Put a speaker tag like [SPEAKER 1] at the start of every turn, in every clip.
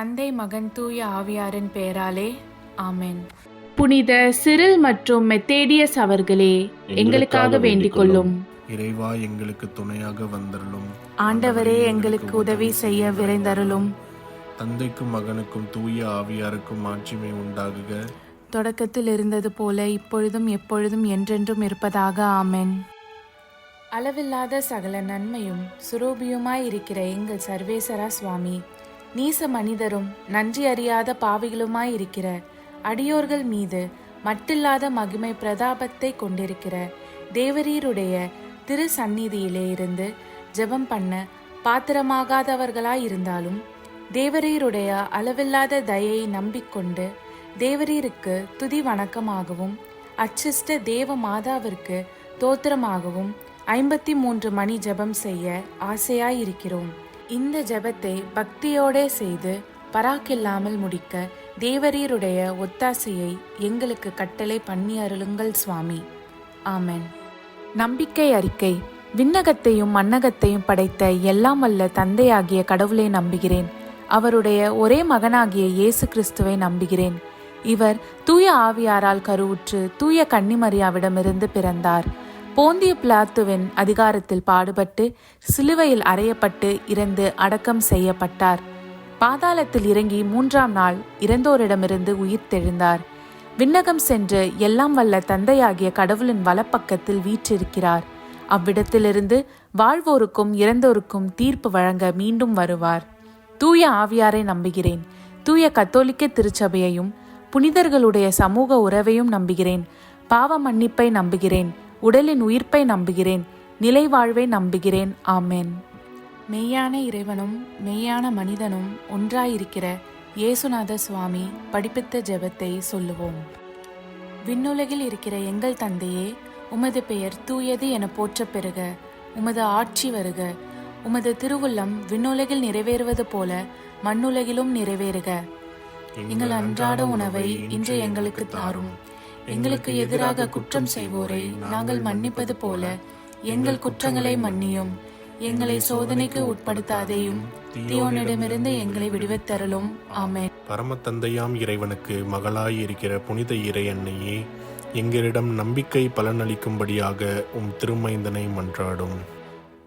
[SPEAKER 1] தந்தை, மகன், தூய ஆவியாரின் பெயராலே ஆமென்.
[SPEAKER 2] புனித சிரில் மற்றும் மெத்தேடியஸ் அவர்களே, எங்களுக்காக வேண்டிக் கொள்ளும்.
[SPEAKER 3] இறைவா, எங்களுக்கு துணையாக வந்தருளும்.
[SPEAKER 1] ஆண்டவரே, எங்களுக்கு உதவி செய்ய விரைந்தருளும்.
[SPEAKER 3] தந்தைக்கும் மகனுக்கும் தூய ஆவியாருக்கும் மாட்சிமை உண்டாகுக.
[SPEAKER 1] தொடக்கத்தில் இருந்தது போல இப்பொழுதும் எப்பொழுதும் என்றென்றும் இருப்பதாக ஆமென். அளவில்லாத சகல நன்மையும் சுரூபியுமாய் இருக்கிற எங்கள் சர்வேசரா சுவாமி, நீச மனிதரும் நன்றி அறியாத பாவிகளுமாய் இருக்கிற அடியோர்கள் மீது மட்டில்லாத மகிமை பிரதாபத்தை கொண்டிருக்கிற தேவரீருடைய திரு சந்நிதியிலே இருந்து ஜெபம் பண்ண பாத்திரமாகாதவர்களாய் இருந்தாலும் தேவரீருடைய அளவில்லாத தயையை நம்பிக்கொண்டு தேவரீருக்கு துதி வணக்கமாகவும் அச்சிஷ்ட தேவ மாதாவிற்கு தோத்திரமாகவும் 53 மணி ஜெபம் செய்ய ஆசையாயிருக்கிறோம். இந்த ஜெபத்தை பக்தியோடே செய்து பராக்கில்லாமல் முடிக்க தேவரீருடைய ஒத்தாசையை எங்களுக்கு கட்டளை பண்ணி அருளுங்கள் சுவாமி. ஆமென். நம்பிக்கை அறிக்கை. விண்ணகத்தையும் மண்ணகத்தையும் படைத்த எல்லாம் வல்ல தந்தையாகிய கடவுளை நம்புகிறேன். அவருடைய ஒரே மகனாகிய இயேசு கிறிஸ்துவை நம்புகிறேன். இவர் தூய ஆவியாரால் கருவுற்று தூய கன்னிமரியாவிடமிருந்து பிறந்தார். போந்திய பிலாத்துவின் அதிகாரத்தில் பாடுபட்டு சிலுவையில் அறையப்பட்டு இறந்து அடக்கம் செய்யப்பட்டார். பாதாளத்தில் இறங்கி 3ஆம் நாள் இறந்தோரிடமிருந்து உயிர்த்தெழுந்தார். விண்ணகம் சென்று எல்லாம் வல்ல தந்தையாகிய கடவுளின் வலப்பக்கத்தில் வீற்றிருக்கிறார். அவ்விடத்திலிருந்து வாழ்வோருக்கும் இறந்தோருக்கும் தீர்ப்பு வழங்க மீண்டும் வருவார். தூய ஆவியாரை நம்புகிறேன். தூய கத்தோலிக்க திருச்சபையையும் புனிதர்களுடைய சமூக உறவையும் நம்புகிறேன். பாவ மன்னிப்பை நம்புகிறேன். உடலின் உயிர்ப்பை நம்புகிறேன். நிலை வாழ்வை நம்புகிறேன். ஆமென். மெய்யான இறைவனும் மெய்யான மனிதனும் ஒன்றாயிருக்கிற இயேசுநாத சுவாமி படிப்பித்த ஜெபத்தை சொல்லுவோம். விண்ணுலகில் இருக்கிற எங்கள் தந்தையே, உமது பெயர் தூயது என போற்றப் பெறுக. உமது ஆட்சி வருக. உமது திருவுள்ளம் விண்ணுலகில் நிறைவேறுவது போல மண்ணுலகிலும் நிறைவேறுக. எங்கள் அன்றாட உணவை இன்று எங்களுக்கு தாரும். எங்களுக்கு எதிராக குற்றம் செய்வோரை நாங்கள் மன்னிப்பது போல எங்கள் குற்றங்களை மன்னியும். எங்களை சோதனைக்கு உட்படுத்தாதேயும், தீயோனிடமிருந்து எங்களை விடுவித்தருளும். ஆமென்.
[SPEAKER 3] பரம தந்தையாம் இறைவனுக்கு மகளாய் இருக்கிற புனித இறை அன்னையே, எங்களிடம் நம்பிக்கை பலனளிக்கும்படியாக உம் திருமைந்தனை மன்றாடும்.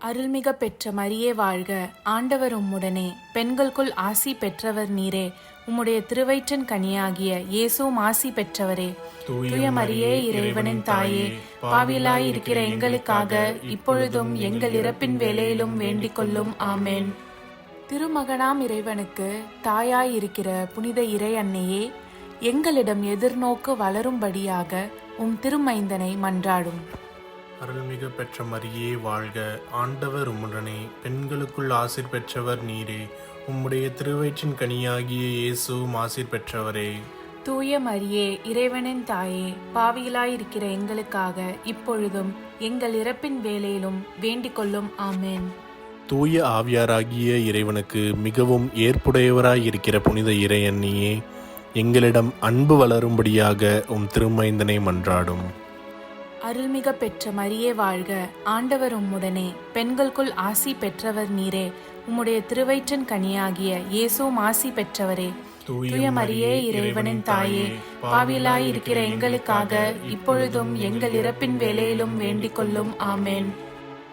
[SPEAKER 1] அருள்மிக பெற்ற மரியே வாழ்க. ஆண்டவர் உம்முடனே, பெண்களுக்குள் ஆசி பெற்றவர் நீரே. உம்முடைய திருவயிற்றின் கனியாகிய இயேசுவும் ஆசி பெற்றவரே. தூய மரியே, இறைவனின் தாயே, பாவிலாய் இருக்கிற எங்களுக்காக இப்பொழுதும் எங்கள் இறப்பின் வேளையிலும் வேண்டிக் கொள்ளும். ஆமென். திருமகனாம் இறைவனுக்கு தாயாய் இருக்கிற புனித இறை அன்னையே, எங்களிடம் எதிர்நோக்கு வளரும்படியாக உம் திருமைந்தனை மன்றாடும்.
[SPEAKER 3] அருள்மிகு பெற்ற மரியே வாழ்க. ஆண்டவர் உம்முடனே, பெண்களுக்குள் ஆசீர் பெற்றவர் நீரே. உம்முடைய திருவயிற்றின் கனியாகிய இயேசுவும் ஆசீர் பெற்றவரே.
[SPEAKER 1] தூய மரியே, இறைவனின் தாயே, பாவிகளாயிருக்கிற எங்களுக்காக இப்பொழுதும் எங்கள் இறப்பின் வேளையிலும் வேண்டிக் கொள்ளும். ஆமென்.
[SPEAKER 3] தூய ஆவியாராகிய இறைவனுக்கு மிகவும் ஏற்புடையவராயிருக்கிற புனித இறை அன்னியே, எங்களிடம் அன்பு வளரும்படியாக உம் திருமைந்தனை மன்றாடும்.
[SPEAKER 1] அருள்மிக பெற்ற மரியே வாழ்க. ஆண்டவர் உம்முடனே, பெண்களுக்குள் ஆசி பெற்றவர் நீரே. உம்முடைய திருவயிற்றின் கனியாகிய இயேசுவும் ஆசி பெற்றவரே. தூய மரியே, இறைவனின் தாயே, பாவிலாய் இருக்கிற எங்களுக்காக இப்பொழுதும் எங்கள் இறப்பின் வேளையிலும் வேண்டிக் கொள்ளும். ஆமென்.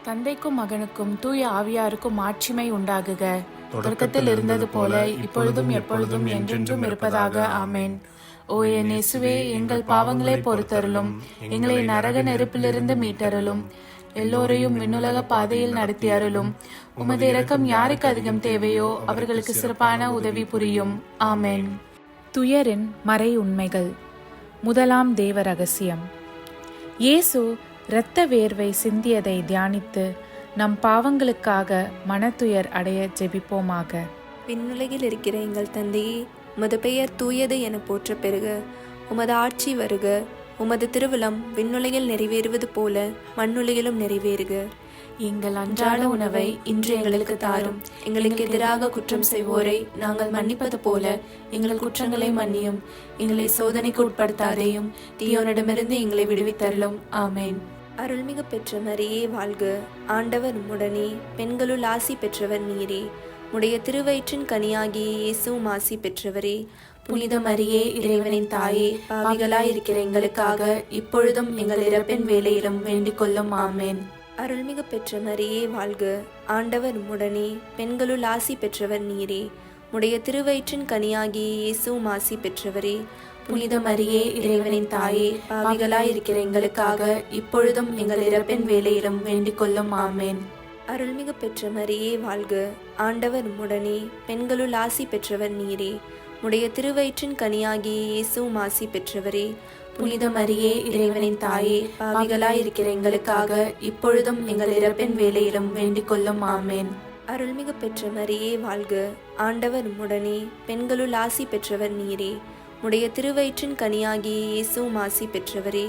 [SPEAKER 1] தந்தைக்கும் மகனுக்கும் தூய ஆவியாருக்கும் மாட்சிமை உண்டாகுக. தொடக்கத்தில் இருந்தது போல இப்பொழுதும் எப்பொழுதும் என்றென்றும் இருப்பதாக. ஆமென். ஓ என் இயேசுவே, எங்கள் பாவங்களை பொறுத்தருளும். எங்களை நரக நெருப்பிலிருந்து மீட்டருளும். எல்லோரையும் விண்ணுலக பாதையில் நடத்தி அருளும். உமது இரக்கம் யாருக்கு அதிகம் தேவையோ அவர்களுக்கு சிறப்பான உதவி புரியும். ஆமென். துயரின் மறை உண்மைகள். முதலாம் தேவ ரகசியம். இயேசு இரத்த வேர்வை சிந்தியதை தியானித்து நம் பாவங்களுக்காக மனத்துயர் அடைய ஜெபிப்போமாக.
[SPEAKER 4] விண்ணுலகில் இருக்கிற எங்கள் தந்தையே, உமது பெயர் தூயது என போற்ற பெறுக. உமது ஆட்சி வருக. உமது திருவுளம் விண்ணுலகில் நிறைவேறுவது போல மண்ணுலகிலும் நிறைவேறுக.
[SPEAKER 1] எங்கள் அன்றாட உணவை இன்று எங்களுக்கு தாரும்.
[SPEAKER 4] எங்களுக்கு எதிராக குற்றம் செய்வோரை நாங்கள் மன்னிப்பது போல எங்கள் குற்றங்களை மன்னியும். எங்களை சோதனைக்கு உட்படுத்தாதேயும், தீயோனிடமிருந்து எங்களை விடுவித்தருளும். ஆமென். அருள்மிகு பெற்ற மரியே வாழ்க. ஆண்டவர் உம்முடனே, பெண்களுள் ஆசி பெற்றவர் நீரே. உடைய திருவயிற்றின் கனியாகிய இயேசுவும் ஆசி பெற்றவரே. புனித மரியே, இறைவனின் தாயே, பாவிகளாயிருக்கிற எங்களுக்காக இப்பொழுதும் எங்கள் இறப்பின் வேளையிலும் வேண்டிக் கொள்ளும். ஆமேன். அருள்மிகு பெற்ற மரியே வாழ்க. ஆண்டவர் உம்முடனே, பெண்களுள் ஆசி பெற்றவர் நீரே. உடைய திருவயிற்றின் கனியாகிய இயேசுவும் ஆசி பெற்றவரே. புனித மரியே, இறைவனின் தாயே, பாவிகளாயிருக்கிற எங்களுக்காக இப்பொழுதும் எங்கள் இறப்பின் வேளையிலும் வேண்டிக் கொள்ளும். ஆமேன். அருள்மிகு பெற்ற மரியே வாழ்க. ஆண்டவர் உம்முடனே, பெண்களுள் ஆசி பெற்றவர் நீரே. உடைய திருவயிற்றின் கனியாகிய இயேசுவும் ஆசி பெற்றவரே. புனித மரியே, இறைவனின் தாயே, பாவிகளாயிருக்கிற எங்களுக்காக இப்பொழுதும் எங்கள் இறப்பின் வேளையிலும் வேண்டிக் கொள்ளும். ஆமேன். அருள்மிகு பெற்ற மரியே வாழ்க. ஆண்டவர் உம்முடனே, பெண்களுள் ஆசி பெற்றவர் நீரே. உடைய திருவயிற்றின் கனியாகிய இயேசுவும் ஆசி பெற்றவரே.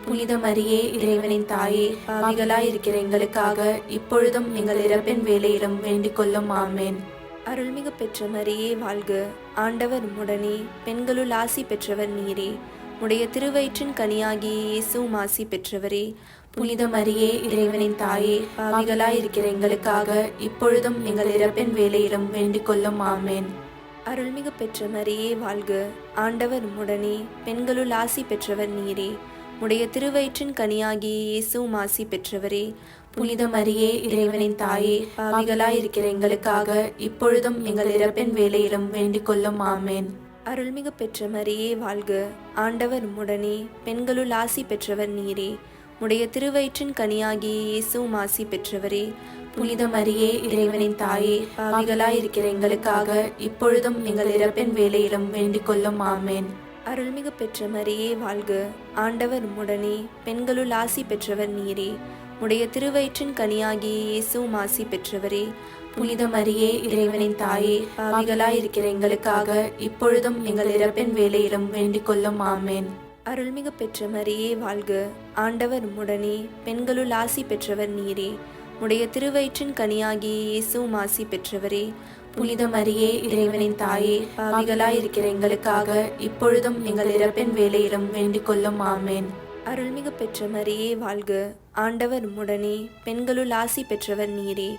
[SPEAKER 4] புனித மரியே, இறைவனின் தாயே, பாவிகளாயிருக்கிற எங்களுக்காக இப்பொழுதும் எங்கள் இறப்பின் வேளையிலும் வேண்டிக் கொள்ளும். ஆமேன். அருள்மிகு பெற்ற மரியே வாழ்க. ஆண்டவர் உம்முடனே, பெண்களுள் ஆசி பெற்றவர் நீரே. உடைய திருவயிற்றின் கனியாகிய இயேசுவும் ஆசி பெற்றவரே. புனித மரியே, இறைவனின் தாயே, பாவிகளாயிருக்கிற எங்களுக்காக இப்பொழுதும் எங்கள் இறப்பின் வேளையிலும் வேண்டிக் கொள்ளும். ஆமேன். அருள்மிகு பெற்ற மரியே வாழ்க. ஆண்டவர் உம்முடனே, பெண்களுள் ஆசி பெற்றவர் நீரே. உடைய திருவயிற்றின் கனியாகிய இயேசுவும் ஆசி பெற்றவரே. புனித மரியே, இறைவனின் தாயே, பாவிகளாயிருக்கிற எங்களுக்காக இப்பொழுதும் எங்கள் இறப்பின் வேளையிலும் வேண்டிக் கொள்ளும். ஆமேன். அருள்மிகு பெற்ற மரியே வாழ்க. ஆண்டவர் உம்முடனே, பெண்களுள் ஆசி பெற்றவர் நீரே. உடைய திருவயிற்றின் கனியாகிய இயேசுவும் ஆசி பெற்றவரே. புனித மரியே, இறைவனின் தாயே, பாவிகளாயிருக்கிற எங்களுக்காக இப்பொழுதும் எங்கள் இறப்பின் வேளையிலும் வேண்டிக் கொள்ளும். ஆமேன். அருள்மிகு பெற்ற மரியே வாழ்க. ஆண்டவர் உம்முடனே, பெண்களுள் ஆசி பெற்றவர் நீரே. உடைய திருவயிற்றின் கனியாகிய இயேசுவும் ஆசி பெற்றவரே. புனித மரியே, இறைவனின் தாயே, பாவிகளாயிருக்கிற எங்களுக்காக இப்பொழுதும் எங்கள் இறப்பின் வேளையிலும் வேண்டிக் கொள்ளும். ஆமேன். அருள்மிகு பெற்ற மரியே வாழ்க. ஆண்டவர் உம்முடனே, பெண்களுள் ஆசி பெற்றவர் நீரே. உடைய திருவயிற்றின் கனியாகிய இயேசுவும் ஆசி பெற்றவரே. புனித மரியே, இறைவனின் தாயே, பாவிகளாயிருக்கிற எங்களுக்காக இப்பொழுதும் எங்கள் இறப்பின் வேளையிலும் வேண்டிக் கொள்ளும். ஆமேன். அருள்மிகு பெற்ற மரியே வாழ்க. ஆண்டவர் உம்முடனே, பெண்களுள் ஆசி பெற்றவர் நீரே.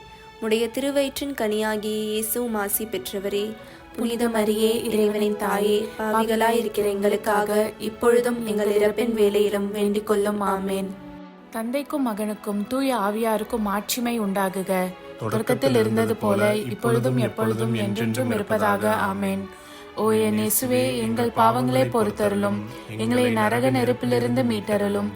[SPEAKER 4] உடைய திருவயிற்றின் கனியாகிய இயேசுவும் ஆசி பெற்றவரே. புனித மரியே, இறைவனின் தாயே, பாவிகளாயிருக்கிற எங்களுக்காக இப்பொழுதும் எங்கள் இறப்பின் வேளையிலும் வேண்டிக் கொள்ளும். ஆமேன்.
[SPEAKER 1] தந்தைக்கும் மகனுக்கும் தூய ஆவியாருக்கும் மாட்சிமை உண்டாகுக. தொடக்கத்தில் இருந்தது போல இப்பொழுதும் எப்பொழுதும் என்றென்றும் இருப்பதாக. ஆமேன். ஓ என் இயேசுவே, எங்கள் பாவங்களை பொறுத்தருளும். எங்களை நரக நெருப்பிலிருந்து மீட்டருளும்.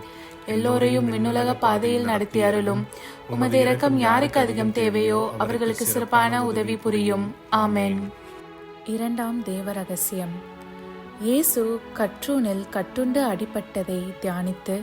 [SPEAKER 1] எல்லோரையும் விண்ணுலக பாதையில் நடத்தி அருளும். உமது இரக்கம் யாருக்கு அதிகம் தேவையோ அவர்களுக்கு சிறப்பான உதவி புரியும். ஆமேன். இரண்டாம் தேவ ரகசியம். இயேசு கற்றூனில் கட்டுண்டு அடிபட்டதை தியானித்து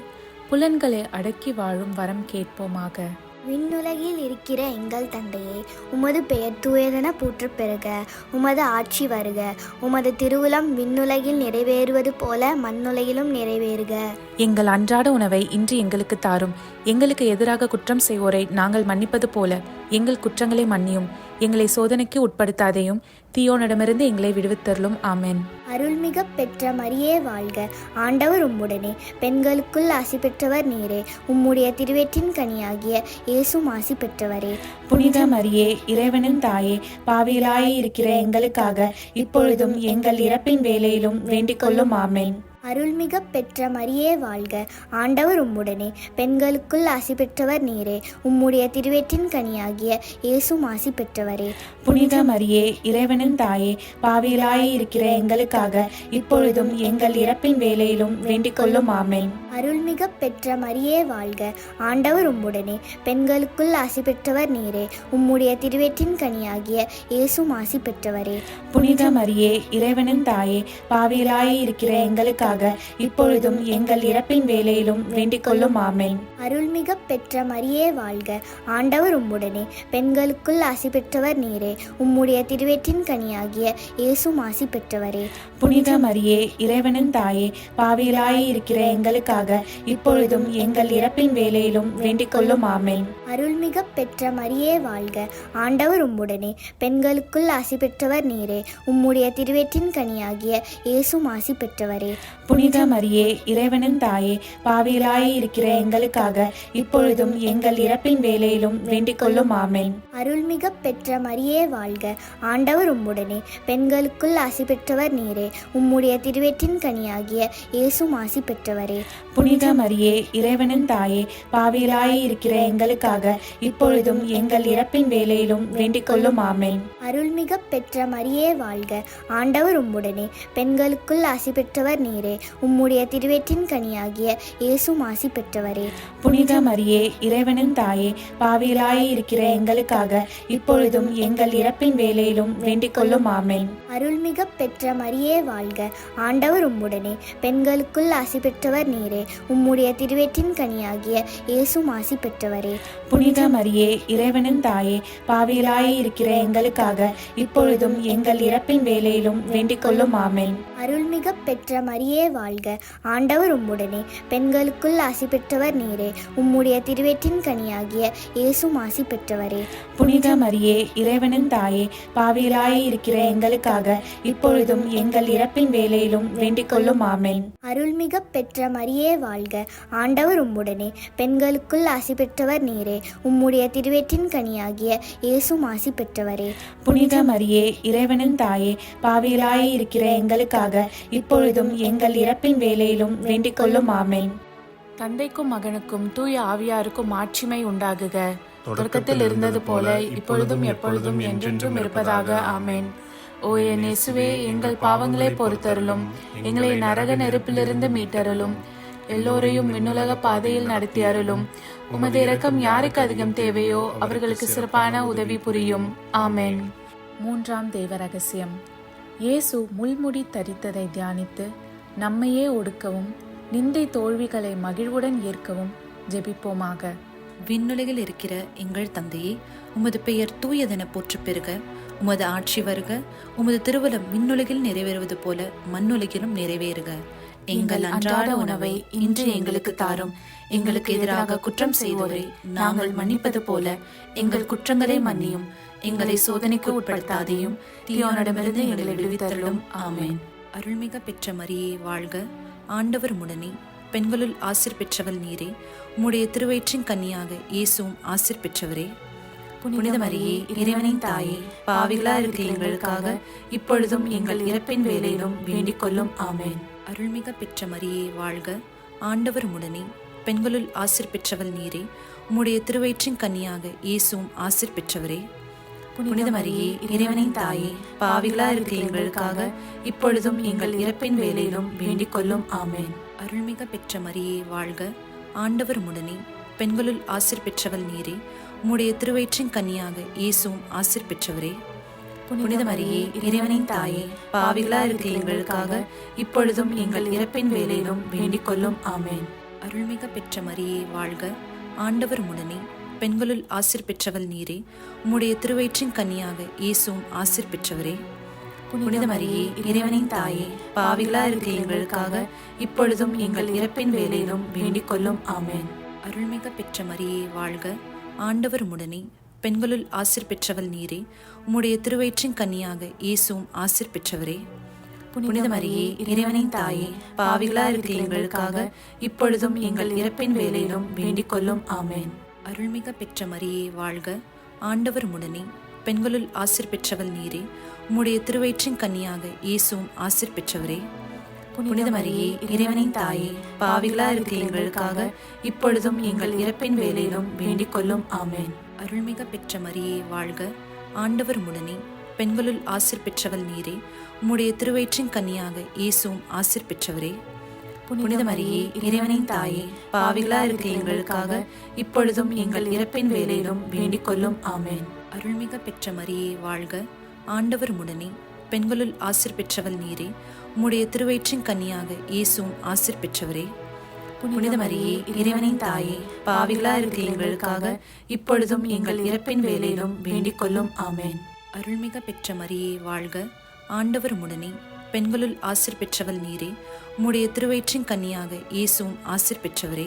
[SPEAKER 1] புலன்களை அடக்கி வாழும் வரம் கேட்போமாக.
[SPEAKER 5] விண்ணுலகில் இருக்கிற எங்கள் தந்தையே, உமது பெயர் தூயதென போற்றப் பெறுக. உமது ஆட்சி வருக. உமது திருவுளம் விண்ணுலகில் நிறைவேறுவது போல மண்ணுலகிலும் நிறைவேறுக.
[SPEAKER 1] எங்கள் அன்றாட உணவை இன்று எங்களுக்கு தாரும். எங்களுக்கு எதிராக குற்றம் செய்வோரை நாங்கள் மன்னிப்பது போல எங்கள் குற்றங்களை மன்னியும். எங்களை சோதனைக்கு உட்படுத்தாதையும் தீயோனிடமிருந்து எங்களை விடுவித்தருளும். ஆமென்.
[SPEAKER 5] அருள்மிக பெற்ற மரியே வாழ்க. ஆண்டவர் உம்முடனே, பெண்களுக்குள் ஆசி பெற்றவர் நீரே. உம்முடைய திருவயிற்றின் கனியாகிய இயேசுவும் ஆசி பெற்றவரே.
[SPEAKER 1] புனித மரியே, இறைவனின் தாயே, பாவிகளாய் இருக்கிற எங்களுக்காக இப்பொழுதும் எங்கள் இறப்பின் வேளையிலும் வேண்டிக் கொள்ளும். ஆமென்.
[SPEAKER 5] அருள்மிக பெற்ற மரியே வாழ்க. ஆண்டவர் உம்முடனே, பெண்களுக்குள் ஆசி பெற்றவர் நீரே. உம்முடைய திருவயிற்றின் கனியாகிய இயேசுவும் ஆசி பெற்றவரே.
[SPEAKER 1] புனித மரியே, இறைவனின் தாயே, பாவிகளாய் இருக்கிற எங்களுக்காக இப்பொழுதும் எங்கள் இறப்பின் வேளையிலும் வேண்டிக் கொள்ளும். ஆமென்.
[SPEAKER 5] அருள்மிக பெற்ற மரியே வாழ்க. ஆண்டவர் உம்முடனே, பெண்களுக்குள் ஆசி பெற்றவர் நீரே. உம்முடைய திருவயிற்றின் கனியாகிய இயேசுவும் ஆசி பெற்றவரே.
[SPEAKER 1] புனித மரியே, இறைவனின் தாயே, பாவிகளாய் இருக்கிற எங்களுக்காக இப்பொழுதும் எங்கள் இறப்பின் வேளையிலும் வேண்டிக் கொள்ளும். ஆமென்.
[SPEAKER 5] அருள்மிக பெற்ற மரியே வாழ்க. ஆண்டவர் உம்முடனே, பெண்களுக்குள் ஆசி பெற்றவர் நீரே. உம்முடைய திருவயிற்றின் கனியாகிய இயேசுவும் ஆசி பெற்றவரே.
[SPEAKER 1] புனித மரியே, இறைவனின் தாயே, பாவிகளாய் இருக்கிற எங்களுக்காக இப்பொழுதும் எங்கள் இறப்பின் வேளையிலும் வேண்டிக் கொள்ளும். ஆமென்.
[SPEAKER 5] அருள்மிக பெற்ற மரியே வாழ்க. ஆண்டவர் உம்முடனே, பெண்களுக்குள் ஆசி பெற்றவர் நீரே. உம்முடைய திருவயிற்றின் கனியாகிய இயேசுவும் ஆசி பெற்றவரே.
[SPEAKER 1] புனித மரியே இறைவனின் தாயே, பாவிகளாய் இருக்கிற எங்களுக்காக இப்பொழுதும் எங்கள் இறப்பின் வேளையிலும் வேண்டிக் கொள்ளும். ஆமென்.
[SPEAKER 5] அருள்மிக பெற்ற மரியே வாழ்க, ஆண்டவர் உம்முடனே, பெண்களுக்குள் ஆசி பெற்றவர் நீரே. உம்முடைய திருவயிற்றின் கனியாகிய இயேசுவும் ஆசி பெற்றவரே.
[SPEAKER 1] புனித மரியே இறைவனின் தாயே, பாவிகளாய் இருக்கிற எங்களுக்காக இப்பொழுதும் எங்கள் இறப்பின் வேளையிலும் வேண்டிக் கொள்ளும். ஆமென்.
[SPEAKER 5] அருள்மிக பெற்ற மரியே வாழ்க, ஆண்டவர் உம்முடனே, பெண்களுக்குள் ஆசி பெற்றவர் நீரே. உம்முடைய திருவயிற்றின் கனியாகிய இயேசுவும் ஆசி பெற்றவரே.
[SPEAKER 1] புனித மரியே இறைவனின் தாயே, பாவிகளாய் இருக்கிற எங்களுக்காக இப்பொழுதும் எங்கள் இறப்பின் வேளையிலும் வேண்டிக் கொள்ளும். ஆமென்.
[SPEAKER 5] அருள்மிக பெற்ற மரியே வாழ்க, ஆண்டவர் உம்முடனே, பெண்களுக்குள் ஆசி பெற்றவர் நீரே. உம்முடைய திருவயிற்றின் கனியாகிய இயேசுவும் ஆசி பெற்றவரே.
[SPEAKER 1] புனித மரியே இறைவனின் தாயே, பாவிகளாய் இருக்கிற எங்களுக்காக இப்பொழுதும் எங்கள் இறப்பின் வேளையிலும் வேண்டிக் கொள்ளும். ஆமென்.
[SPEAKER 5] அருள்மிக பெற்ற மரியே வாழ்க, ஆண்டவர் உம்முடனே, பெண்களுக்குள் ஆசி பெற்றவர் நீரே. உம்முடைய திருவயிற்றின் கனியாகிய இயேசுவும் ஆசி பெற்றவரே.
[SPEAKER 1] புனித மரியே இறைவனின் தாயே, பாவிகளாய் இருக்கிற எங்களுக்காக இப்பொழுதும் எங்கள் இறப்பின் வேளையிலும் வேண்டிக் கொள்ளும். ஆமென்.
[SPEAKER 5] அருள்மிக பெற்ற மரியே வாழ்க, ஆண்டவர் உம்முடனே, பெண்களுக்குள் ஆசி பெற்றவர் நீரே. உம்முடைய திருவயிற்றின் கனியாகிய இயேசுவும் ஆசி பெற்றவரே.
[SPEAKER 1] புனித மரியே இறைவனின் தாயே, பாவிகளாய் இருக்கிற எங்களுக்காக இப்பொழுதும் எங்கள் இறப்பின் வேளையிலும் வேண்டிக் கொள்ளும். ஆமென். தந்தைக்கும் மகனுக்கும் தூய ஆவியாருக்கும் ஆட்சிமை உண்டாகுக. தொடக்கத்தில் இருந்தது போல இப்பொழுதும் எப்பொழுதும் என்றென்றும் இருப்பதாக. ஆமென். ஓ என் இயேசுவே, எங்கள் பாவங்களை பொறுத்தருளும், எங்களை நரக நெருப்பிலிருந்து மீட்டருளும், எல்லோரையும் விண்ணுலக பாதையில் நடத்தி அருளும். உமது இரக்கம் யாருக்கு அதிகம் தேவையோ அவர்களுக்கு சிறப்பான உதவி புரியும். ஆமென். மூன்றாம் தேவ ரகசியம். இயேசு முள்முடி தரித்ததை தியானித்து நம்மையே ஒடுக்கவும் நிந்தை தோல்விகளை மகிழ்வுடன் ஏற்கவும் ஜெபிப்போமாக.
[SPEAKER 6] விண்ணுலகில் இருக்கிற எங்கள் தந்தையே, உமது பெயர் தூயதென போற்றப் பெறுக. உமது ஆட்சி வருக. உமது திருவுளம் விண்ணுலகில் நிறைவேறுவது போல மண்ணுலகிலும் நிறைவேறுக. எங்கள் அன்றாட உணவை இன்று எங்களுக்கு தாரும். எங்களுக்கு எதிராக குற்றம் செய்வோரை நாங்கள் மன்னிப்பது போல எங்கள் குற்றங்களை மன்னியும். எங்களை சோதனைக்கு உட்படுத்தாதையும் தீயோனிடமிருந்து எங்களை விடுவித்தருளும். ஆமென். அருள்மிக பெற்ற மரியே வாழ்க, ஆண்டவர் உம்முடனே, பெண்களுள் ஆசீர் பெற்றவள் நீரே. உம்முடைய திருவயிற்றின் கன்னியாக இயேசுவும் ஆசீர் பெற்றவரே. புனித மரியே இறைவனின் தாயே, பாவிகளா இருக்கிற எங்களுக்காக இப்பொழுதும் எங்கள் இறப்பின் வேளையிலும் வேண்டிக் கொள்ளும். ஆமென். அருள்மிக பெற்ற மரியே வாழ்க, ஆண்டவர் உம்முடனே, பெண்களுள் ஆசீர் பெற்றவள் நீரே. உம்முடைய திருவயிற்றின் கன்னியாக இயேசுவும் ஆசீர் பெற்றவரே. புனித மரியே இறைவனின் தாயே, பாவிகளா இருக்கிற எங்களுக்காக இப்பொழுதும் எங்கள் இறப்பின் வேளையிலும் வேண்டிக் கொள்ளும். ஆமென். அருள்மிக பெற்ற மரியே வாழ்க, ஆண்டவர் உம்முடனே, பெண்களுள் ஆசீர் பெற்றவள் நீரே. உம்முடைய திருவயிற்றின் கன்னியாக இயேசுவும் ஆசீர் பெற்றவரே. புனித மரியே இறைவனின் தாயே, பாவிகளா இருக்கிற எங்களுக்காக இப்பொழுதும் எங்கள் இறப்பின் வேளையிலும் வேண்டிக் கொள்ளும். ஆமென். அருள்மிக பெற்ற மரியே வாழ்க, ஆண்டவர் உம்முடனே, பெண்களுள் ஆசீர் பெற்றவள் நீரே. உம்முடைய திருவயிற்றின் கன்னியாக இயேசுவும் ஆசீர் பெற்றவரே. புனித மரியே இறைவனின் தாயே, பாவிகளா இருக்கிற எங்களுக்காக இப்பொழுதும் எங்கள் இறப்பின் வேளையிலும் வேண்டிக் கொள்ளும். ஆமென். அருள்மிக பெற்ற மரியே வாழ்க, ஆண்டவர் உம்முடனே, பெண்களுள் ஆசீர் பெற்றவள் நீரே. உம்முடைய திருவயிற்றின் கன்னியாக இயேசுவும் ஆசீர் பெற்றவரே. புனித மரியே இறைவனின் தாயே, பாவிகளா இருக்கிற எங்களுக்காக இப்பொழுதும் எங்கள் இறப்பின் வேளையிலும் வேண்டிக் கொள்ளும். ஆமென். அருள்மிக பெற்ற மரியே வாழ்க, ஆண்டவர் உம்முடனே, பெண்களுள் ஆசீர் பெற்றவள் நீரே. உம்முடைய திருவயிற்றின் கன்னியாக இயேசுவும் ஆசீர் பெற்றவரே. புனித மரியே இறைவனின் தாயே, பாவிகளா இருக்கிற எங்களுக்காக இப்பொழுதும் எங்கள் இறப்பின் வேளையிலும் வேண்டிக் கொள்ளும். ஆமென். அருள்மிக பெற்ற மரியே வாழ்க, ஆண்டவர் உம்முடனே, பெண்களுள் ஆசீர் பெற்றவள் நீரே. உம்முடைய திருவயிற்றின் கன்னியாக இயேசுவும் ஆசீர் பெற்றவரே. புனித மரியே இறைவனின் தாயே, பாவிகளா இருக்கிற எங்களுக்காக இப்பொழுதும் எங்கள் இறப்பின் வேளையிலும் வேண்டிக் கொள்ளும். ஆமென். அருள்மிக பெற்ற மரியே வாழ்க, ஆண்டவர் உம்முடனே, பெண்களுள் ஆசீர் பெற்றவள் நீரே. உம்முடைய திருவயிற்றின் கன்னியாக இயேசுவும் ஆசீர் பெற்றவரே. புனித மரியே இறைவனின் தாயே, பாவிகளா இருக்கிற எங்களுக்காக இப்பொழுதும் எங்கள் இறப்பின் வேளையிலும் வேண்டிக் கொள்ளும். ஆமென். அருள்மிக பெற்ற மரியே வாழ்க, ஆண்டவர் உம்முடனே, பெண்களுள் ஆசீர் பெற்றவள் நீரே. உம்முடைய திருவயிற்றின் கன்னியாக இயேசுவும் ஆசீர் பெற்றவரே.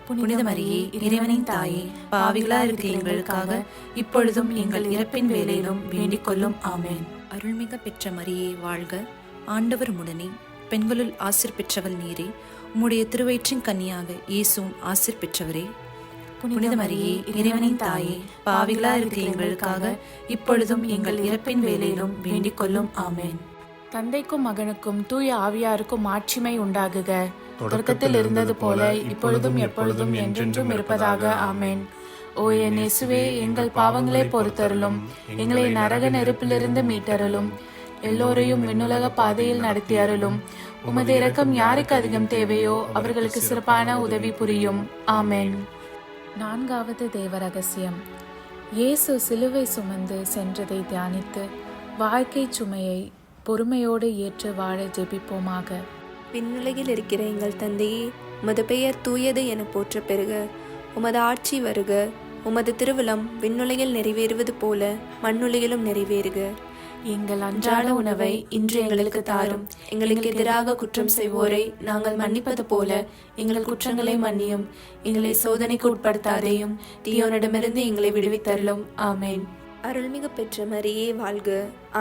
[SPEAKER 6] புனித மரியே இறைவனின் தாயே, பாவிகளா இருக்கிற எங்களுக்காக இப்பொழுதும் எங்கள் இறப்பின் வேளையிலும் வேண்டிக் கொள்ளும். ஆமென். அருள்மிக பெற்ற மரியே வாழ்க, ஆண்டவர் உம்முடனே, பெண்களுள் ஆசீர் பெற்றவள் நீரே. உம்முடைய திருவயிற்றின் கனியாக இயேசுவும் ஆசீர் பெற்றவரே. புனித மரியே, இறைவனின் தாயே, பாவிகளா இருக்கிற எங்களுக்காக இப்பொழுதும் எங்கள் இறப்பின் வேளையிலும் வேண்டிக் கொள்ளும். ஆமென்.
[SPEAKER 1] தந்தைக்கும் மகனுக்கும் தூய ஆவியாருக்கும் மாட்சிமை உண்டாகுக. தொடக்கத்தில் இருந்தது போல இப்பொழுதும் எப்பொழுதும் என்றென்றும் இருப்பதாக. ஆமென். ஓ என் இயேசுவே, எங்கள் பாவங்களை பொறுத்தருளும், எங்களை நரக நெருப்பிலிருந்து மீட்டருளும், எல்லோரையும் விண்ணுலக பாதையில் நடத்தி அருளும். உமது இரக்கம் யாருக்கு அதிகம் தேவையோ அவர்களுக்கு சிறப்பான உதவி புரியும். ஆமென். 4வது தேவ ரகசியம். இயேசு சிலுவை சுமந்து சென்றதை தியானித்து வாழ்க்கை சுமையை பொறுமையோடு ஏற்று வாழ ஜெபிப்போமாக.
[SPEAKER 4] விண்ணுலகில் இருக்கிற எங்கள் தந்தையே, உமது பெயர் தூயது என போற்ற பெறுக. உமது ஆட்சி வருக. உமது திருவிழம் விண்ணுலகில் நிறைவேறுவது போல மண்ணுலகிலும் நிறைவேறுக.
[SPEAKER 1] எங்கள்
[SPEAKER 4] அன்றாட உணவை இன்று எங்களுக்கு தாரும். எங்களுக்கு எதிராக குற்றம் செய்வோரை நாங்கள் மன்னிப்பது போல எங்கள் குற்றங்களை மன்னியும். எங்களை சோதனைக்கு உட்படுத்தாதேயும், தீயோனிடமிருந்து எங்களை விடுவித்தருளும். ஆமென். அருள்மிகு பெற்ற மரியே வாழ்க.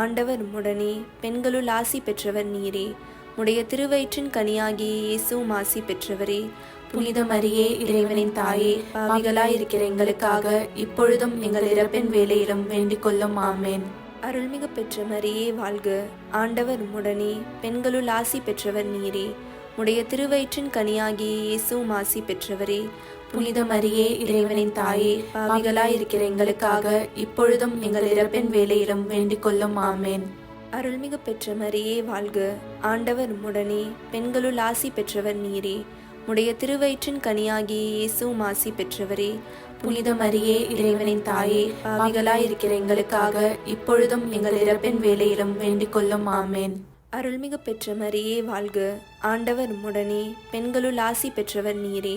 [SPEAKER 4] ஆண்டவர் உம்முடனே, பெண்களுள் ஆசி பெற்றவர் நீரே. உடைய திருவயிற்றின் கனியாகிய இயேசுவும் ஆசி பெற்றவரே. புனித மரியே, இறைவனின் தாயே, பாவிகளாயிருக்கிற எங்களுக்காக இப்பொழுதும் எங்கள் இறப்பின் வேளையிலும் வேண்டிக் கொள்ளும். ஆமென். அருள்மிகு பெற்ற மரியே வாழ்க. ஆண்டவர் உம்முடனே, பெண்களுள் ஆசி பெற்றவர் நீரே. உடைய திருவயிற்றின் கனியாகிய இயேசுவும் ஆசி பெற்றவரே. புனித மரியே, இறைவனின் தாயே, பாவிகளாயிருக்கிற எங்களுக்காக இப்பொழுதும் எங்கள் இறப்பின் வேளையிலும் வேண்டிக் கொள்ளும். ஆமென். அருள்மிகு பெற்ற மரியே வாழ்க. ஆண்டவர் உம்முடனே, பெண்களுள் ஆசி பெற்றவர் நீரே. உடைய திருவயிற்றின் கனியாகிய இயேசுவும் ஆசி பெற்றவரே. புனித மரியே, இறைவனின் தாயே, பாவிகளாயிருக்கிற எங்களுக்காக இப்பொழுதும் எங்கள் இறப்பின் வேளையிலும் வேண்டிக் கொள்ளும். ஆமென். அருள்மிகு பெற்ற மரியே வாழ்க. ஆண்டவர் உம்முடனே, பெண்களுள் ஆசி பெற்றவர் நீரே.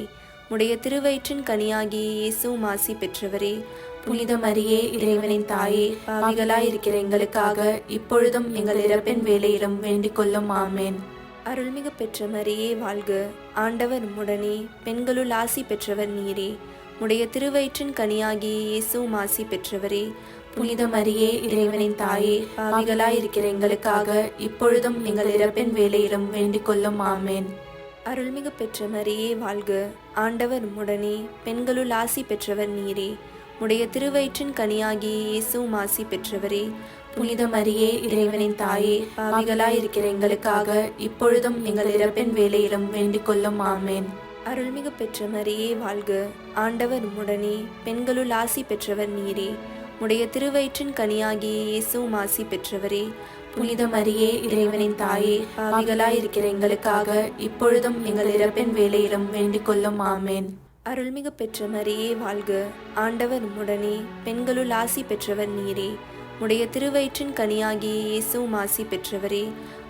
[SPEAKER 4] உடைய திருவயிற்றின் கனியாகிய இயேசுவும் ஆசி பெற்றவரே. புனித மரியே, இறைவனின் தாயே, பாவிகளாயிருக்கிற எங்களுக்காக இப்பொழுதும் எங்கள் இறப்பின் வேளையிலும் வேண்டிக் கொள்ளும். ஆமென். அருள்மிகு பெற்ற மரியே வாழ்க. ஆண்டவர் உம்முடனே, பெண்களுள் ஆசி பெற்றவர் நீரே. உடைய திருவயிற்றின் கனியாகிய இயேசுவும் ஆசி பெற்றவரே. புனித மரியே, இறைவனின் தாயே, பாவிகளாயிருக்கிற எங்களுக்காக இப்பொழுதும் எங்கள் இறப்பின் வேளையிலும் வேண்டிக் கொள்ளும். ஆமென். அருள்மிகு பெற்ற மரியே வாழ்க. ஆண்டவர் உம்முடனே, பெண்களுள் ஆசி பெற்றவர் நீரே. உடைய திருவயிற்றின் கனியாகிய இயேசுவும் ஆசி பெற்றவரே. புனித மரியே, இறைவனின் தாயே, பாவிகளாயிருக்கிற எங்களுக்காக இப்பொழுதும் எங்கள் இறப்பின் வேளையிலும் வேண்டிக் கொள்ளும். ஆமென். அருள்மிகு பெற்ற மரியே வாழ்க. ஆண்டவர் உம்முடனே, பெண்களுள் ஆசி பெற்றவர் நீரே. உடைய திருவயிற்றின் கனியாகிய இயேசுவும் ஆசி பெற்றவரே. புனித மரியே, இறைவனின் தாயே, பாவிகளாயிருக்கிற எங்களுக்காக இப்பொழுதும் எங்கள் இறப்பின் வேளையிலும் வேண்டிக் கொள்ளும். ஆமென். அருள்மிகு பெற்ற மரியே வாழ்க. ஆண்டவர் உம்முடனே, பெண்களுள் ஆசி பெற்றவர் நீரே. உடைய திருவயிற்றின் கனியாகிய இயேசுவும் ஆசி பெற்றவரே.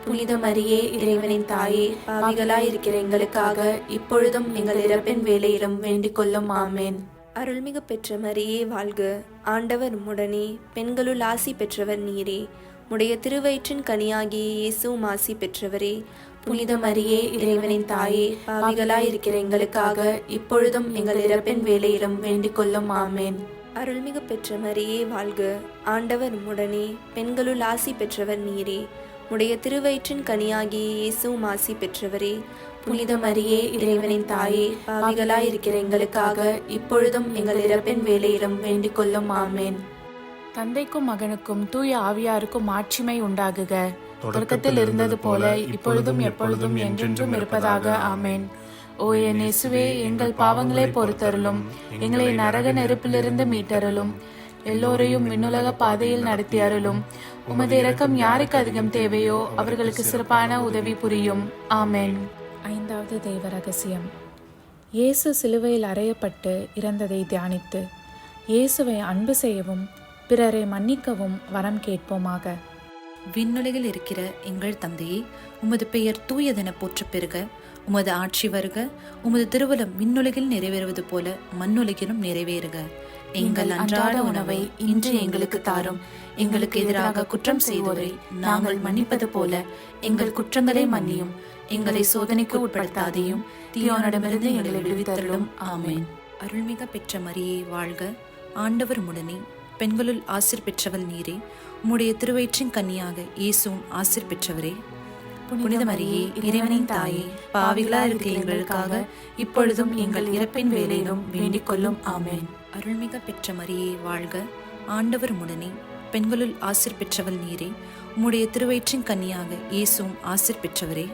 [SPEAKER 4] புனித மரியே, இறைவனின் தாயே, பாவிகளாயிருக்கிற எங்களுக்காக இப்பொழுதும் எங்கள் இறப்பின் வேளையிலும் வேண்டிக் கொள்ளும். ஆமென். அருள்மிகு பெற்ற மரியே வாழ்க. ஆண்டவர் உம்முடனே, பெண்களுள் ஆசி பெற்றவர் நீரே. உடைய திருவயிற்றின் கனியாகிய இயேசுவும் ஆசி பெற்றவரே. புனித மரியே, இறைவனின் தாயே, பாவிகளாயிருக்கிற எங்களுக்காக இப்பொழுதும் எங்கள் இறப்பின் வேளையிலும் வேண்டிக் கொள்ளும். ஆமென். அருள்மிகு பெற்ற மரியே வாழ்க. ஆண்டவர் உம்முடனே, பெண்களுள் ஆசி பெற்றவர் நீரே. உடைய திருவயிற்றின் கனியாகிய இயேசுவும் ஆசி பெற்றவரே. புனித மரியே, இறைவனின் தாயே, பாவிகளாயிருக்கிற எங்களுக்காக இப்பொழுதும் எங்கள் இறப்பின் வேளையிலும் வேண்டிக் கொள்ளும். ஆமென்.
[SPEAKER 1] தந்தைக்கும் மகனுக்கும் தூய ஆவியாருக்கும் மாட்சிமை உண்டாகுக. தொடக்கத்தில் இருந்தது போல இப்பொழுதும் எப்பொழுதும் என்றென்றும் இருப்பதாக. ஆமென். ஓ என் இயேசுவே, எங்கள் பாவங்களை பொறுத்தருளும், எங்களை நரக நெருப்பிலிருந்து மீட்டருளும், எல்லோரையும் விண்ணுலக பாதையில் நடத்தி அருளும். உமது இரக்கம் யாருக்கு அதிகம் தேவையோ அவர்களுக்கு சிறப்பான உதவி புரியும். ஆமென். 5வது தெய்வ ரகசியம். இயேசு சிலுவையில் அறையப்பட்டு இறந்ததை தியானித்து இயேசுவை அன்பு செய்யவும் பிறரை மன்னிக்கவும் வரம் கேட்போமாக.
[SPEAKER 6] விண்ணுலகில் இருக்கிற எங்கள் தந்தையே, உமது பெயர் தூயதென போற்ற பெறுக. உமது ஆட்சி வருக. உமது திருவுளம் விண்ணுலகில் நிறைவேறுவது போல மண்ணுலகிலும் நிறைவேறுக. எங்கள் அன்றாட உணவை இன்று எங்களுக்கு தாரும். எங்களுக்கு எதிராக குற்றம் செய்வோரை நாங்கள் மன்னிப்பது போல எங்கள் குற்றங்களை மன்னியும். எங்களை சோதனைக்கு உட்படுத்தாதையும், தீயோனிடமிருந்து எங்களை விடுவித்தருளும். ஆமென். அருள்மிக பெற்ற மரியே வாழ்க. ஆண்டவர் உம்முடனே, பெண்களுள் ஆசீர் பெற்றவள் நீரே. உம்முடைய திருவயிற்றின் கனியாக இயேசுவும் ஆசீர் பெற்றவரே. புனித மரியே இறைவனின் தாயே, பாவிகளா இருக்கிற எங்களுக்காக இப்பொழுதும் எங்கள் இறப்பின் வேளையிலும் வேண்டிக் கொள்ளும். ஆமென். அருள்மிக பெற்ற மரியே வாழ்க, ஆண்டவர் உடனே, பெண்களுள் ஆசீர் பெற்றவள் நீரே. உம்முடைய திருவயிற்றின் கன்னியாக இயேசுவும் ஆசீர் பெற்றவரே.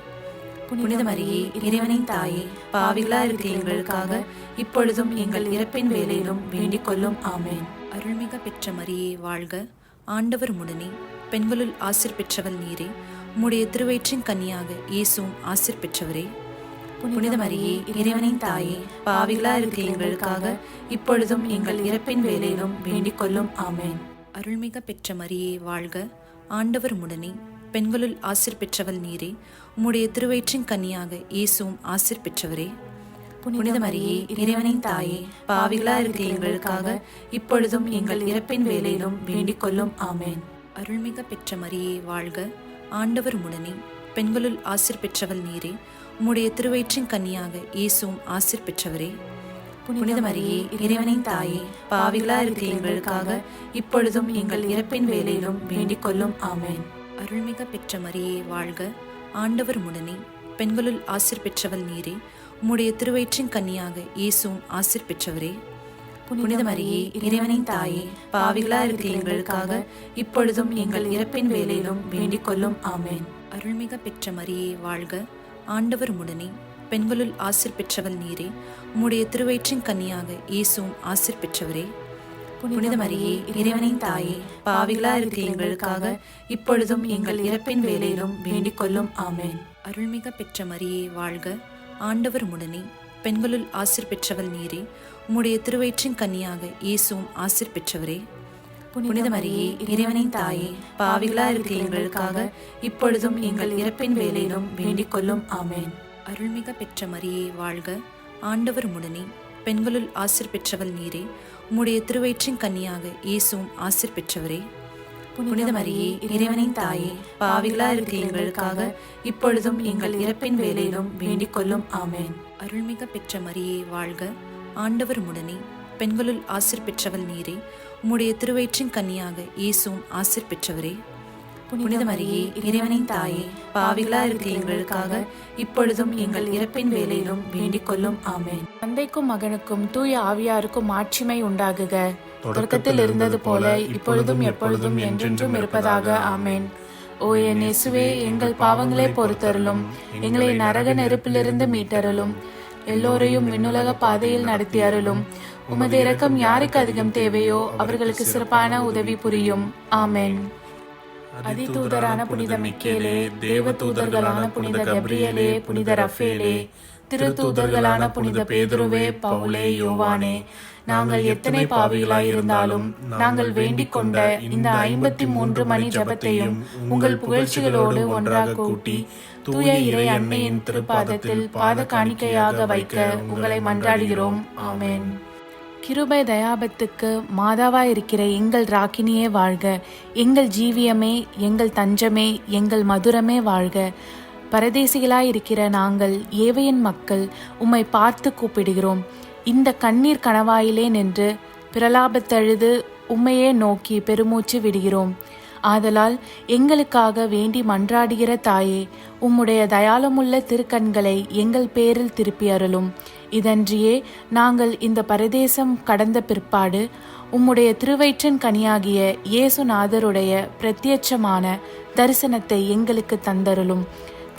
[SPEAKER 6] புனித மரியே இறைவனின் தாயே, பாவிகளா இருக்கிற எங்களுக்காக இப்பொழுதும் எங்கள் இறப்பின் வேளையிலும் வேண்டிக் கொள்ளும். ஆமென். அருள்மிக பெற்ற மரியே வாழ்க, ஆண்டவர் உடனே, பெண்களுள் ஆசீர் பெற்றவள் நீரே. உம்முடைய திருவயிற்றின் கன்னியாக இயேசுவும் ஆசீர் பெற்றவரே. புனித மரியே இறைவனின் தாயே, பாவிகளா இருக்கிற எங்களுக்காக இப்பொழுதும் எங்கள் இறப்பின் வேளையிலும் வேண்டிக் கொள்ளும். ஆமென். அருள்மிக பெற்ற மரியே வாழ்க, ஆண்டவர் உடனே, பெண்களுள் ஆசீர் பெற்றவள் நீரே. உம்முடைய திருவயிற்றின் கன்னியாக இயேசுவும் ஆசீர் பெற்றவரே. புனித மரியே இறைவனின் தாயே, பாவிகளா இருக்கிற எங்களுக்காக இப்பொழுதும் எங்கள் இறப்பின் வேளையிலும் வேண்டிக் கொள்ளும். ஆமென். அருள்மிக பெற்ற மரியே வாழ்க, ஆண்டவர் உடனே, பெண்களுள் ஆசீர் பெற்றவள் நீரே. உம்முடைய திருவயிற்றின் கன்னியாக இயேசுவும் ஆசீர் பெற்றவரே. புனித மரியே இறைவனின் தாயே, பாவிகளா இருக்கிற எங்களுக்காக இப்பொழுதும் எங்கள் இறப்பின் வேளையிலும் வேண்டிக் கொள்ளும். ஆமென். அருள்மிக பெற்ற மரியே வாழ்க, ஆண்டவர் உடனே, பெண்களுள் ஆசீர் பெற்றவள் நீரே. உம்முடைய திருவயிற்றின் கன்னியாக இயேசுவும் ஆசீர் பெற்றவரே. புனித மரியே இறைவனின் தாயே, பாவிகளா இருக்கிற எங்களுக்காக இப்பொழுதும் எங்கள் இறப்பின் வேளையிலும் வேண்டிக் கொள்ளும். ஆமென். அருள்மிக பெற்ற மரியே வாழ்க, ஆண்டவர் உடனே, பெண்களுள் ஆசீர் பெற்றவள் நீரே. உம்முடைய திருவயிற்றின் கன்னியாக இயேசுவும் ஆசீர் பெற்றவரே. புனித மரியே இறைவனின் தாயே, பாவிகளா இருக்கிற எங்களுக்காக இப்பொழுதும் எங்கள் இறப்பின் வேளையிலும் வேண்டிக் கொள்ளும். ஆமென். அருள்மிக பெற்ற மரியே வாழ்க, ஆண்டவர் உடனே, பெண்களுள் ஆசீர் பெற்றவள் நீரே. உம்முடைய திருவயிற்றின் கன்னியாக இயேசுவும் ஆசீர் பெற்றவரே. புனித மரியே இறைவனின் தாயே, பாவிகளா இருக்கிற எங்களுக்காக இப்பொழுதும் எங்கள் இறப்பின் வேளையிலும் வேண்டிக் கொள்ளும். ஆமென். அருள்மிக பெற்ற மரியே வாழ்க, ஆண்டவர் உடனே, பெண்களுள் ஆசீர் பெற்றவள் நீரே. உம்முடைய திருவயிற்றின் கன்னியாக இயேசுவும் ஆசீர் பெற்றவரே. புனித மரியே இறைவனின் தாயே, பாவிகளா இருக்கிற எங்களுக்காக இப்பொழுதும் எங்கள் இறப்பின் வேளையிலும் வேண்டிக் கொள்ளும். ஆமென். அருள்மிக பெற்ற மரியே வாழ்க, ஆண்டவர் உடனே, பெண்களுள் ஆசீர் பெற்றவள் நீரே. உம்முடைய திருவயிற்றின் கன்னியாக இயேசுவும் ஆசீர் பெற்றவரே. புனித மரியே இறைவனின் தாயே, பாவிகளா இருக்கிற எங்களுக்காக இப்பொழுதும் எங்கள் இறப்பின் வேளையிலும் வேண்டிக் கொள்ளும். ஆமென்.
[SPEAKER 1] தந்தைக்கும் மகனுக்கும் தூய ஆவியாருக்கும் மாட்சிமை உண்டாகுக. தொடக்கத்தில் இருந்தது போல இப்பொழுதும் எப்பொழுதும் என்றென்றும் இருப்பதாக. ஆமென். ஓ என் இயேசுவே, எங்கள் பாவங்களை பொறுத்தருளும், எங்களை நரக நெருப்பிலிருந்து மீட்டருளும், எல்லோரையும் விண்ணுலக பாதையில் நடத்தி அருளும். உமது இரக்கம் யாருக்கு அதிகம் தேவையோ அவர்களுக்கு சிறப்பான உதவி புரியும். ஆமென். அதிதூதரான புனித மிக்கேலே, தேவ தூதர்களான புனித கப்ரியேலே, புனித ரஃபேலே, திருத்தூதர்களான புனித பேதுருவே, பவுலே, யோவானே, நாங்கள் எத்தனை பாவிகளாய் இருந்தாலும் நாங்கள் வேண்டிக் கொண்ட இந்த 53 மணி ஜபத்தையும் உங்கள் புகழ்ச்சிகளோடு ஒன்றாக கூட்டி தூய இறை அன்னையின் திருப்பாதத்தில் பாத காணிக்கையாக வைக்க உங்களை மன்றாடுகிறோம். ஆமென். கிருபை தயாபத்துக்கு மாதாவாய் இருக்கிற எங்கள் ராக்கினியே வாழ்க. எங்கள் ஜீவியமே, எங்கள் தஞ்சமே, எங்கள் மதுரமே வாழ்க. பரதேசிகளாய் இருக்கிற நாங்கள் ஏவையின் மக்கள் உம்மை பார்த்து கூப்பிடுகிறோம். இந்த கண்ணீர் கணவாயிலே நின்று பிரலாபத்தழுது உம்மையே நோக்கி பெருமூச்சு விடுகிறோம். ஆதலால் எங்களுக்காக வேண்டி மன்றாடுகிற தாயே, உம்முடைய தயாளமுள்ள திருக்கண்களை எங்கள் பேரில் திருப்பி அருளும். இதன்றியே நாங்கள் இந்த பரதேசம் கடந்த பிற்பாடு உம்முடைய திருவயிற்றின் கனியாகிய இயேசுநாதருடைய பிரத்யட்சமான தரிசனத்தை எங்களுக்கு தந்தருளும்.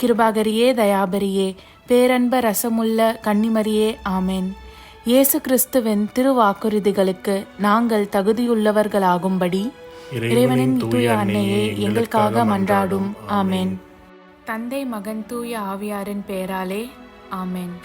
[SPEAKER 1] கிருபாகரியே, தயாபரியே, பேரன்ப ரசமுள்ள கன்னிமரியே, ஆமென். இயேசு கிறிஸ்துவின் திருவாக்குறுதிகளுக்கு நாங்கள் தகுதியுள்ளவர்களாகும்படி இறைவனின் தூய அன்னையே எங்களுக்காக மன்றாடும். ஆமென். தந்தை, மகன், தூய ஆவியாரின் பெயராலே. ஆமென்.